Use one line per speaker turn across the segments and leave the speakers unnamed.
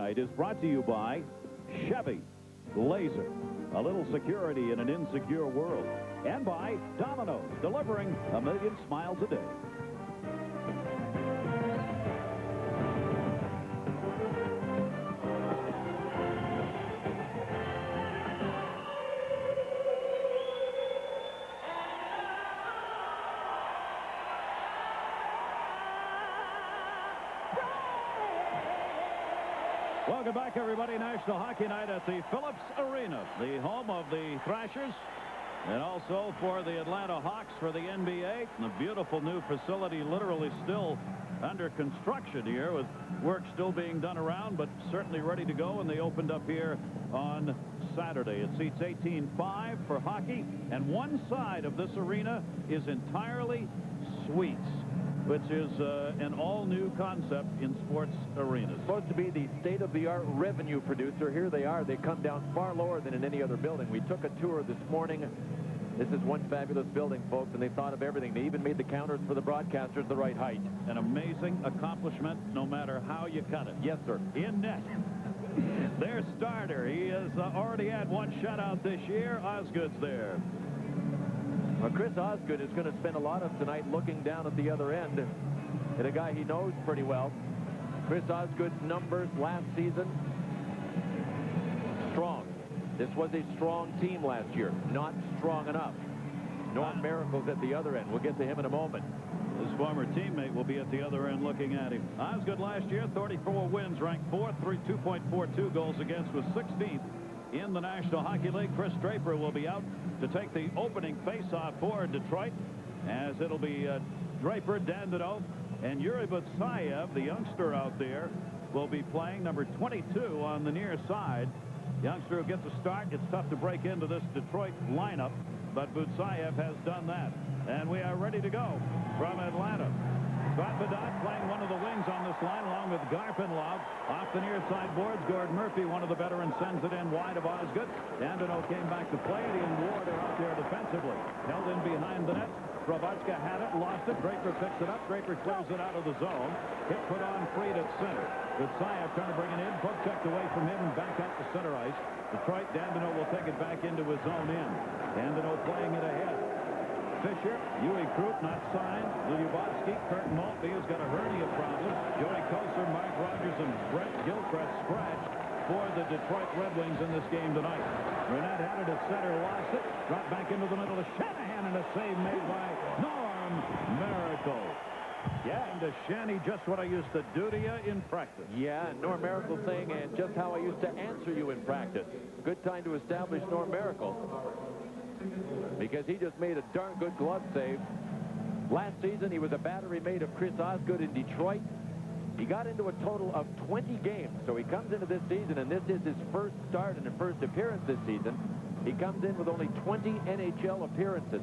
Night is brought to you by Chevy Laser, a little security in an insecure world, and by Domino's, delivering 1 million smiles a day. Welcome back, everybody. National Hockey Night at the Phillips Arena, the home of the Thrashers, and also for the Atlanta Hawks for the NBA. And a beautiful new facility, literally still under construction here, with work still being done around, but certainly ready to go. And they opened up here on Saturday. It seats 18,500 for hockey, and one side of this arena is entirely suites, which is an all-new concept in sports arenas.
Supposed to be the state-of-the-art revenue producer. Here they are. They come down far lower than in any other building. We took a tour this morning. This is one fabulous building, folks, and they thought of everything. They even made the counters for the broadcasters the right height.
An amazing accomplishment, no matter how you cut it.
Yes, sir.
In net. Their starter. He has already had one shutout this year. Osgood's there.
Well, Chris Osgood is going to spend a lot of tonight looking down at the other end at a guy he knows pretty well. Chris Osgood's numbers last season, strong. This was a strong team last year, not strong enough. Norm Miracle's at the other end. We'll get to him in a moment.
His former teammate will be at the other end looking at him. Osgood last year, 34 wins, ranked 4th, 2.42 goals against, was 16th. In the National Hockey League, Chris Draper will be out to take the opening faceoff for Detroit, as it'll be Draper, Dandeneau, and Yuri Butsayev, the youngster out there, will be playing number 22 on the near side. Youngster who gets a start. It's tough to break into this Detroit lineup, but Butsayev has done that. And we are ready to go from Atlanta. Scott Bedott playing one of the wings on this line, along with Garpenlov. Off the near side boards, Gord Murphy, one of the veterans, sends it in wide of Osgood. Dandeneau came back to play it. He and Ward are out there defensively. Held in behind the net. Provatska had it, lost it. Draper picks it up. Draper clears it out of the zone. Hit put on Freed at center. Butsayev trying to bring it in. Poke checked away from him and back out to center ice. Detroit, Dandeneau will take it back into his own end. Dandeneau playing it ahead. Fisher, Huey Krupp not signed. Lyubotsky, Kurt Maltby has got a hernia problem. Joey Koser, Mark Rogers, and Brett Gilchrist scratched for the Detroit Red Wings in this game tonight. Renette had it at center, lost it, dropped back into the middle to Shanahan, and a save made by Norm Miracle. Yeah, and to Shanny, just what I used to do to you in practice.
Yeah, and Norm Miracle saying, and just how I used to answer you in practice. Good time to establish Norm Miracle, because he just made a darn good glove save. Last season, he was a battery mate of Chris Osgood in Detroit. He got into a total of 20 games. So he comes into this season, and this is his first start and his first appearance this season. He comes in with only 20 NHL appearances.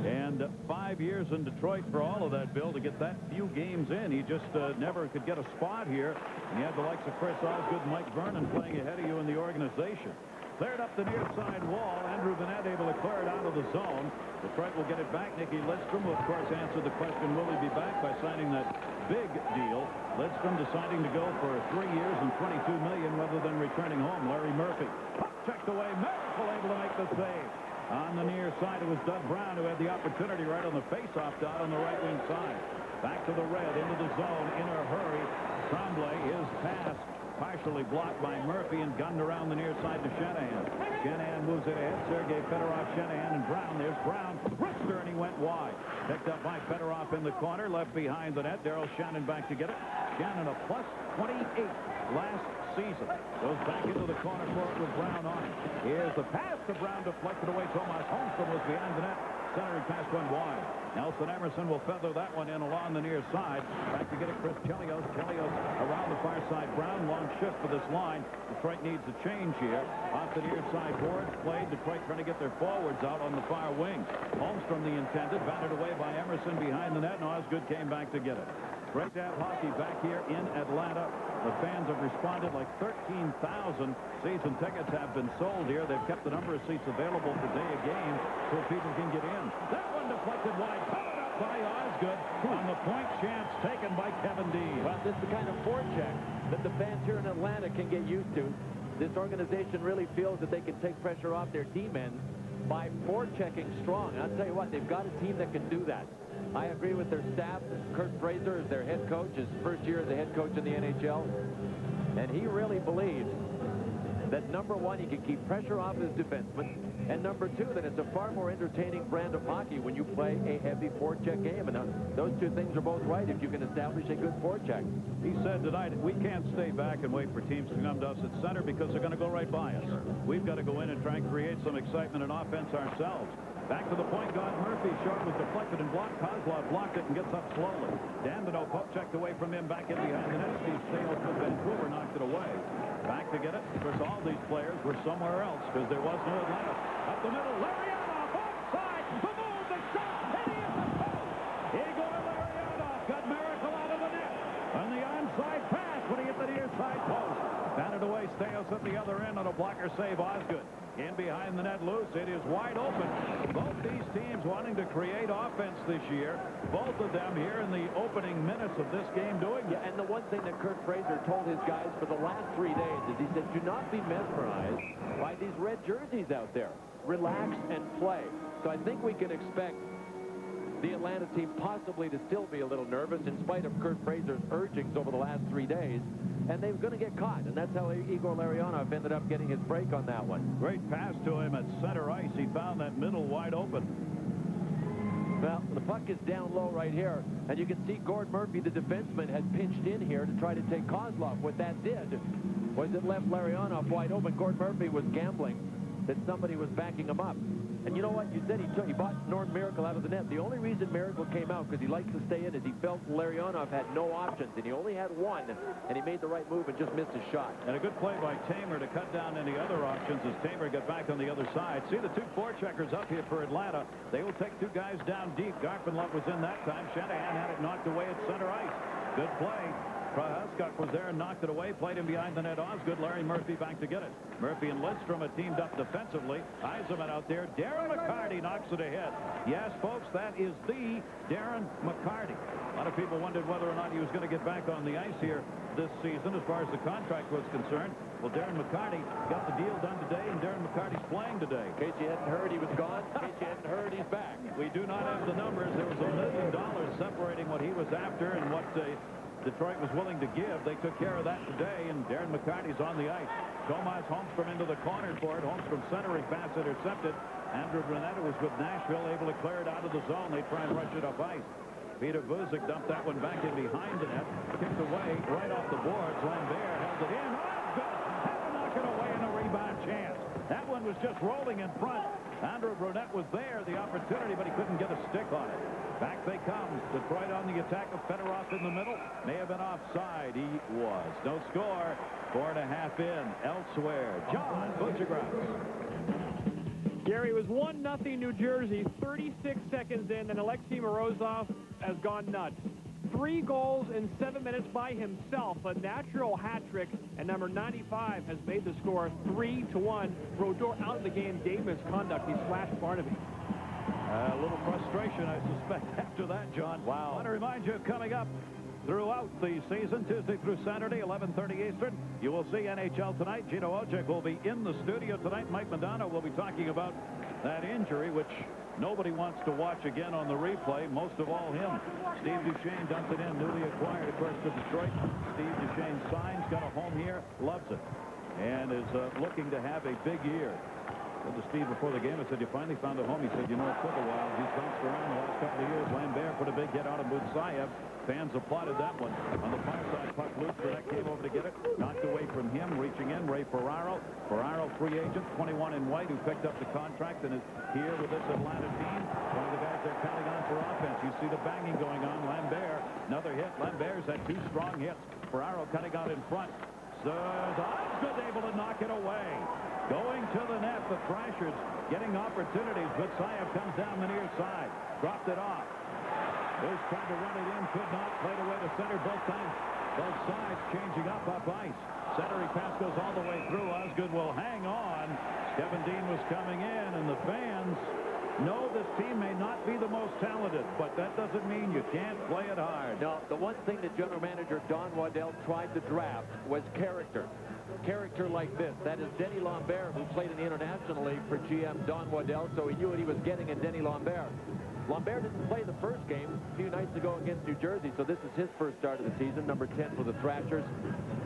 And 5 years in Detroit for all of that, Bill, to get that few games in. He just never could get a spot here. And you had the likes of Chris Osgood and Mike Vernon playing ahead of you in the organization. Cleared up the near side wall. Andrew Bennett able to clear it out of the zone. Detroit will get it back. Nicky Lidstrom will, of course, answer the question, will he be back, by signing that big deal. Lidstrom deciding to go for 3 years and $22 million rather than returning home. Larry Murphy. Puck checked away. Miracle able to make the save. On the near side, it was Doug Brown who had the opportunity right on the face-off dot on the right wing side. Back to the red, into the zone, in a hurry. Tremblay, his pass partially blocked by Murphy and gunned around the near side to Shanahan. Shanahan moves it ahead. Sergei Fedorov, Shanahan, and Brown. There's Brown. Wrister, and he went wide. Picked up by Fedorov in the corner. Left behind the net. Darryl Shannon back to get it. Shannon a plus 28 last season. Goes back into the corner for it with Brown on it. Here's the pass to Brown, deflected away. Tomas Holmstrom was behind the net. Centering pass went wide. Nelson Emerson will feather that one in along the near side. Back to get it, Chris Chelios. Chelios around the far side. Brown, long shift for this line. Detroit needs a change here. Off the near side boards played. Detroit trying to get their forwards out on the far wing. Holmstrom, the intended, batted away by Emerson behind the net, and Osgood came back to get it. Great to have hockey back here in Atlanta. The fans have responded. Like 13,000 season tickets have been sold here. They've kept the number of seats available for day of game so people can get in. That one deflected wide. Covered up by Osgood on the point chance taken by Kevin Dean.
Well, this is the kind of forecheck that the fans here in Atlanta can get used to. This organization really feels that they can take pressure off their D-men by forechecking strong. I'll tell you what, they've got a team that can do that. I agree with their staff. Kurt Fraser is their head coach, his first year as a head coach in the NHL. And he really believes that, number one, he can keep pressure off his defensemen, and number two, that it's a far more entertaining brand of hockey when you play a heavy forecheck game. And those two things are both right if you can establish a good forecheck.
He said tonight, we can't stay back and wait for teams to come to us at center because they're going to go right by us. We've got to go in and try and create some excitement and offense ourselves. Back to the point guard, Murphy. Short was deflected and blocked. Kozlov blocked it and gets up slowly. Dandino poke checked away from him, back in behind the net. Steve Stales with Vancouver knocked it away. Back to get it. Of course, all these players were somewhere else because there was no Atlanta. Up the middle, Larionov, offside. The move, the shot, hitting at the post. Igor Larionov got Miracle out of the net. On the onside pass when he hit the near side post. Batted away, Stales at the other end on a blocker save. Osgood in behind the net, loose. It is wide open. Both these teams wanting to create offense this year. Both of them here in the opening minutes of this game doing it.
Yeah, and the one thing that Kurt Fraser told his guys for the last 3 days is he said, do not be mesmerized by these red jerseys out there. Relax and play. So I think we can expect the Atlanta team possibly to still be a little nervous in spite of Kurt Fraser's urgings over the last 3 days. And they were going to get caught, and that's how Igor Larionov ended up getting his break on that one.
Great pass to him at center ice. He found that middle wide open.
Well, the puck is down low right here, and you can see Gord Murphy, the defenseman, had pinched in here to try to take Kozlov. What that did was it left Larionov wide open. Gord Murphy was gambling that somebody was backing him up. And you know what? You said he bought Norm Miracle out of the net. The only reason Miracle came out, because he likes to stay in, is he felt Larionov had no options, and he only had one, and he made the right move and just missed his shot.
And a good play by Tamer to cut down any other options as Tamer got back on the other side. See the two forecheckers up here for Atlanta. They will take two guys down deep. Garfinlov was in that time. Shanahan had it knocked away at center ice. Good play. Prohaskuk was there and knocked it away. Played him behind the net. Osgood. Larry Murphy back to get it. Murphy and Lidstrom are teamed up defensively. Eisenman out there. Darren McCarty knocks it ahead. Yes, folks, that is the Darren McCarty. A lot of people wondered whether or not he was going to get back on the ice here this season as far as the contract was concerned. Well, Darren McCarty got the deal done today, and Darren McCarty's playing today.
In case you hadn't heard, he was gone. In case you hadn't heard, he's back.
We do not have the numbers. There was $1 million separating what he was after and what Detroit was willing to give. They took care of that today, and Darren McCarty's on the ice. Tomas Holmstrom into the corner for it. Holmstrom centering pass intercepted. Andrew Brunetta was with Nashville, able to clear it out of the zone. They try and rush it up ice. Peter Vuzic dumped that one back in behind the net. Kicked away right off the boards. Lambert held it in. Oh, good. Had to knock it away in a rebound chance. That one was just rolling in front. Andrew Brunette was there, the opportunity, but he couldn't get a stick on it. Back they come. Detroit on the attack with Fedorov in the middle. May have been offside. He was. No score. 4.5 in. Elsewhere, John Butchergrouse.
Gary, it was 1-0 New Jersey. 36 seconds in, and Alexei Morozov has gone nuts. 3 goals in 7 minutes by himself. A natural hat trick, and number 95 has made the score 3-1. Brodeur out of the game. Game misconduct. He slashed Barnaby.
A little frustration, I suspect, after that, John.
Wow.
I want to remind you, coming up throughout the season, Tuesday through Saturday, 11:30 Eastern, you will see NHL Tonight. Gino Ojek will be in the studio tonight. Mike Madonna will be talking about that injury, which nobody wants to watch again on the replay, most of all him. Steve Duchesne dumps it in, newly acquired, of course, to Detroit. Steve Duchesne signs, got a home here, loves it, and is looking to have a big year. I said to Steve before the game, I said, you finally found a home. He said, you know, it took a while. He's bounced around the last couple of years. Lambert put a big hit out of Mutsayev. Fans applauded that one. On the far side, puck loose. That came over to get it. Knocked away from him. Reaching in, Ray Ferraro. Ferraro, free agent, 21 in white, who picked up the contract and is here with this Atlanta team. One of the guys they're counting on for offense. You see the banging going on. Lambert, another hit. Lambert's had 2 strong hits. Ferraro cutting out in front. So Osgood able to knock it away. Going to the net, the Thrashers getting opportunities. Mutsayev comes down the near side. Dropped it off. Bush tried to run it in, could not. Played away to center both times. Both sides changing up ice. Centering pass goes all the way through. Osgood will hang on. Kevin Dean was coming in, and the fans No, this team may not be the most talented, but that doesn't mean you can't play it hard.
No, the one thing that general manager Don Waddell tried to draft was character. Character like this. That is Denny Lambert, who played in the International League for GM Don Waddell, so he knew what he was getting in Denny Lambert. Lambert didn't play the first game a few nights ago against New Jersey, so this is his first start of the season, number 10 for the Thrashers.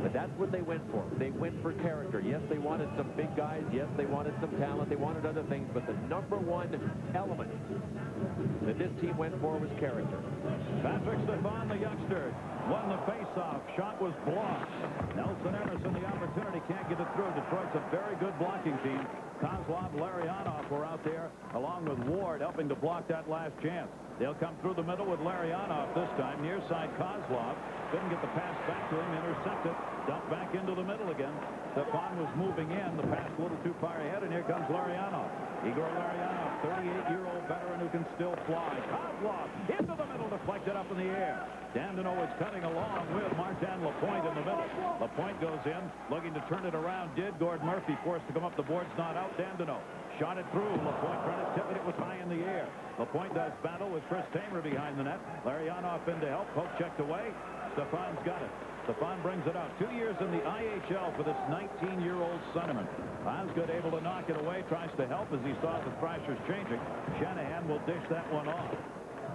But that's what they went for. They went for character. Yes, they wanted some big guys. Yes, they wanted some talent. They wanted other things, but the number one element that this team went for was character.
Patrick Stefan, the youngster, won the faceoff. Shot was blocked. Nelson Emerson, the opportunity, can't get it through. Detroit's a very good blocking team. Kozlov, Larionov were out there, along with Ward, helping to block that last chance. They'll come through the middle with Larionov this time. Near side, Kozlov. Couldn't get the pass back to him. Intercepted. Dumped back into the middle again. Stefan was moving in. The pass a little too far ahead, and here comes Larionov. Igor Larionov, 38-year-old veteran who can still fly. Kozlov into the middle, deflected up in the air. Dandino is cutting along with Martin Lapointe in the middle. Lapointe goes in, looking to turn it around. Did Gord Murphy, forced to come up the boards, not out. Dandino shot it through. Lapointe trying to tip it. It was high in the air. Lapointe does battle with Chris Tamer behind the net. Larionov in to help. Poke checked away. Stefan's got it. Stefan brings it out. 2 years in the IHL for this 19-year-old centerman. Osgood able to knock it away. Tries to help as he saw the Thrashers changing. Shanahan will dish that one off.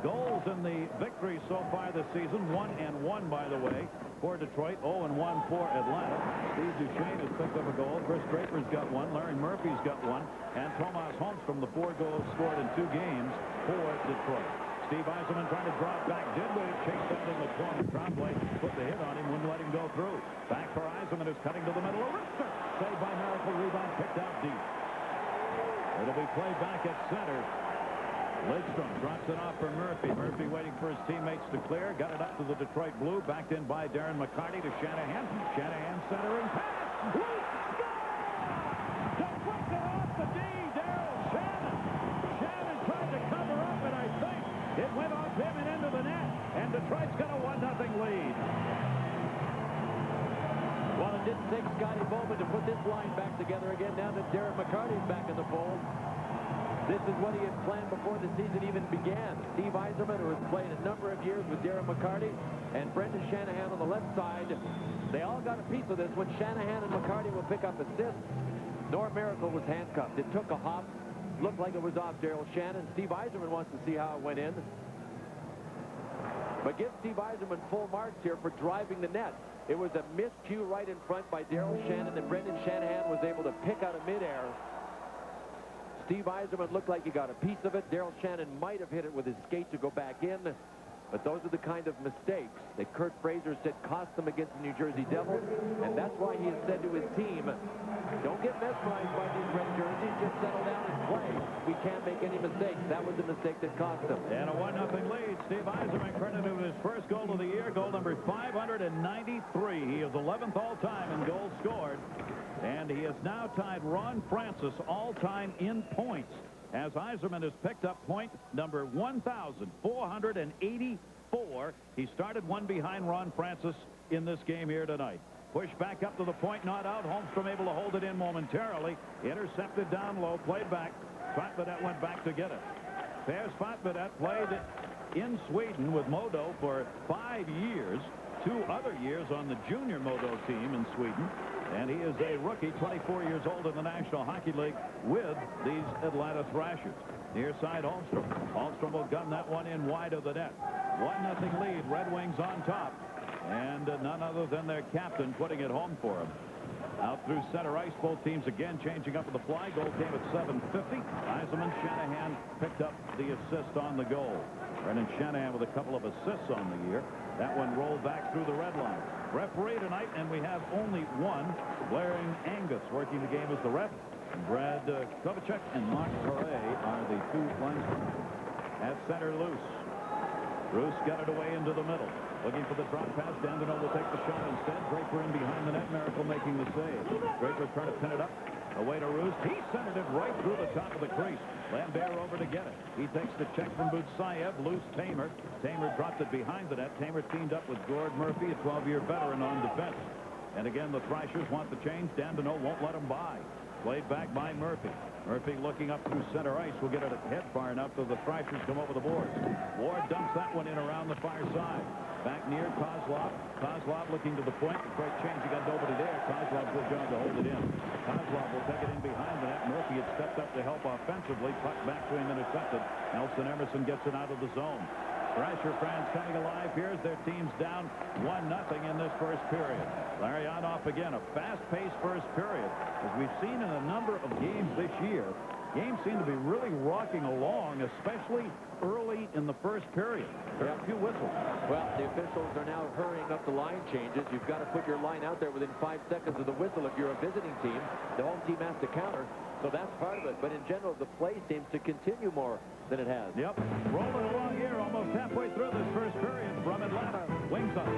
Goals in the victory so far this season. 1-1, by the way, for Detroit. 0-1 for Atlanta. Steve Duchesne has picked up a goal. Chris Draper's got one. Larry Murphy's got one. And Tomas Holmstrom, the 4 goals scored in 2 games for Detroit. Steve Yzerman trying to draw it back. Did wait, chased that in the corner. Trombley put the hit on him, wouldn't let him go through. Back for Yzerman, who's cutting to the middle. A wrister. Saved by Miracle. Rebound picked out deep. It'll be played back at center. Lidstrom drops it off for Murphy. Murphy waiting for his teammates to clear. Got it up to the Detroit Blue. Backed in by Darren McCarty to Shanahan. Shanahan centering pass. Loose score! Deflected off the D. Daryl Shannon. Shannon tried to cover up, and I think it went off him and into the net. And Detroit's got a 1-0 lead.
Well, it didn't take Scotty Bowman to put this line back together again now that Darren McCarty's back in the fold. This is what he had planned before the season even began. Steve Yzerman, who has played a number of years with Darren McCarty, and Brendan Shanahan on the left side. They all got a piece of this when Shanahan and McCarty will pick up assists. Norm Miracle was handcuffed. It took a hop. Looked like it was off Daryl Shannon. Steve Yzerman wants to see how it went in. But give Steve Yzerman full marks here for driving the net. It was a miscue right in front by Daryl Shannon, and Brendan Shanahan was able to pick out of midair. Steve Yzerman looked like he got a piece of it. Daryl Shannon might have hit it with his skate to go back in. But those are the kind of mistakes that Kurt Fraser said cost them against the New Jersey Devils. And that's why he has said to his team, don't get mesmerized by these red jerseys. Just settle down and play. We can't make any mistakes. That was the mistake that cost them.
And a 1-0 lead. Steve Yzerman credited with his first goal of the year, goal number 593. He is 11th all-time in goals scored. And he has now tied Ron Francis all-time in points, as Yzerman has picked up point number 1,484. He started one behind Ron Francis in this game here tonight. Pushed back up to the point, not out. Holmstrom able to hold it in momentarily. Intercepted down low, played back. Fatvedet went back to get it. There's Fatvedet, played in Sweden with Modo for 5 years. 2 other years on the junior Modo team in Sweden. And he is a rookie, 24 years old in the National Hockey League with these Atlanta Thrashers. Near side, Holmstrom. Holmstrom will gun that one in wide of the net. 1-0 lead. Red Wings on top. And none other than their captain putting it home for him. Out through center ice, both teams again changing up with the fly. Goal came at 7:50. Yzerman, Shanahan picked up the assist on the goal. Brendan Shanahan with a couple of assists on the year. That one rolled back through the red line. Referee tonight, and we have only one. Blaring Angus working the game as the ref. Brad Kovacic and Mark Correa are the 2 linesmen. At center, Loose. Bruce got it away into the middle. Looking for the drop pass. Dandino will take the shot instead. Draper in behind the net. Miracle making the save. Draper trying to pin it up. Away to Roos. He centered it right through the top of the crease. Lambert over to get it. He takes the check from Butsayev. Loose Tamer. Tamer dropped it behind the net. Tamer teamed up with Gord Murphy, a 12-year veteran on defense. And again, the Thrashers want the change. Dandino won't let him by. Played back by Murphy. Murphy looking up through center ice. Will get it ahead far enough so the Thrashers come over the boards. Ward dumps that one in around the far side. Back near Kozlov. Kozlov looking to the point. A quick change. He got nobody there. Kozlov, good job to hold it in. Kozlov will take it in behind the net. Murphy had stepped up to help offensively. Puck back to him intercepted. Nelson Emerson gets it out of the zone. Thrasher fans coming alive here as their team's down 1-0 in this first period. Larionov again, a fast-paced first period. As we've seen in a number of games this year, games seem to be really rocking along, especially early in the first period. There are a few whistles.
Well, the officials are now hurrying up the line changes. You've got to put your line out there within 5 seconds of the whistle if you're a visiting team. The home team has to counter, so that's part of it. But in general, the play seems to continue more than it has.
Yep. Rolling along here almost halfway through this first period from Atlanta. Wings up.